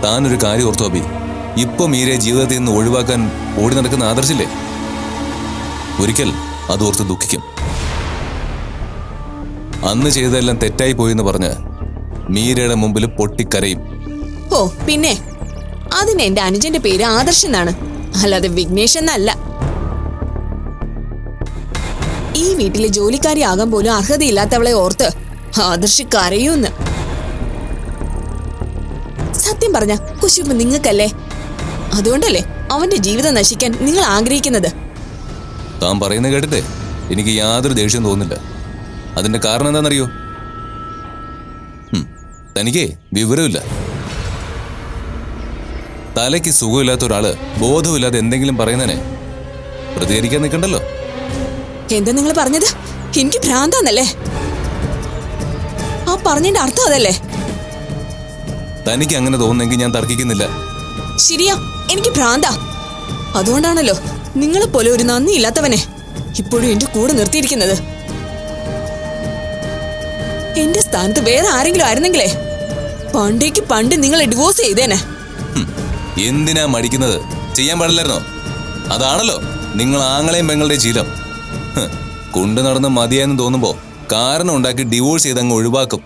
താനൊരു കാര്യം ഓർത്തു അബി. ഇപ്പൊ മീരയെ ജീവിതത്തിൽ നിന്ന് ഒഴിവാക്കാൻ ഓടി നടക്കുന്ന ആദർശില്ലേ, ഒരിക്കൽ അത് ഓർത്ത് ദുഃഖിക്കും. അന്ന് ചെയ്തതെല്ലാം തെറ്റായി പോയെന്ന് പറഞ്ഞ് മീരയുടെ മുമ്പിൽ പൊട്ടിക്കരയും. ഓ പിന്നെ അതിന് എന്റെ അനുജന്റെ പേര് ആദർശ് എന്നാണ്, അല്ലാതെ വിഘ്നേഷ് എന്നല്ല. ഈ വീട്ടിലെ ജോലിക്കാരി ആകാൻ പോലും അർഹതയില്ലാത്തവളെ ഓർത്ത് ആദർശ് കരയൂന്ന്. സത്യം പറഞ്ഞ കുശുമ്പ് നിങ്ങൾക്കല്ലേ? അതുകൊണ്ടല്ലേ അവന്റെ ജീവിതം നശിക്കാൻ നിങ്ങൾ ആഗ്രഹിക്കുന്നത്? താൻ പറയുന്നത് കേട്ടിട്ട് എനിക്ക് യാതൊരു ദേഷ്യം തോന്നുന്നില്ല. അതിന്റെ കാരണം എന്താണെന്നറിയോ? തനിക്ക് വിവരമില്ല. തലയ്ക്ക് സുഖമില്ലാത്ത ഒരാള് ബോധമില്ലാതെ എന്തെങ്കിലും പറയുന്നതിനെ പ്രതികരിക്കാൻ നിൽക്കണ്ടല്ലോ. എന്താ നിങ്ങൾ പറഞ്ഞത്? എനിക്ക് ഭ്രാന്താന്നല്ലേ? ആ പറഞ്ഞതിന്റെ അർത്ഥം അതല്ലേ? തനിക്ക് അങ്ങനെ തോന്നുന്നെങ്കിൽ ഞാൻ തർക്കിക്കുന്നില്ല. ശരിയാ, എനിക്ക് ഭ്രാന്താ. അതുകൊണ്ടാണല്ലോ നിങ്ങളെപ്പോലെ ഒരു നന്ദി ഇല്ലാത്തവനെ ഇപ്പോഴും എന്റെ കൂടെ നിർത്തിയിരിക്കുന്നത്. എന്റെ സ്ഥാനത്ത് വേറെ ആരെങ്കിലും ആയിരുന്നെങ്കിലേ പണ്ടേക്ക് പണ്ട് നിങ്ങളെ ഡിവോഴ്സ് ചെയ്തേനെ. എന്തിനാ മടിക്കുന്നത്? ചെയ്യാൻ പാടില്ലായിരുന്നോ? അതാണല്ലോ നിങ്ങൾ ആങ്ങളെയും പെങ്ങളുടെയും ശീലം. കൊണ്ടു നടന്ന് മതിയായെന്ന് തോന്നുമ്പോ കാരണം ഉണ്ടാക്കി ഡിവോഴ്സ് ചെയ്ത് അങ്ങ് ഒഴിവാക്കും.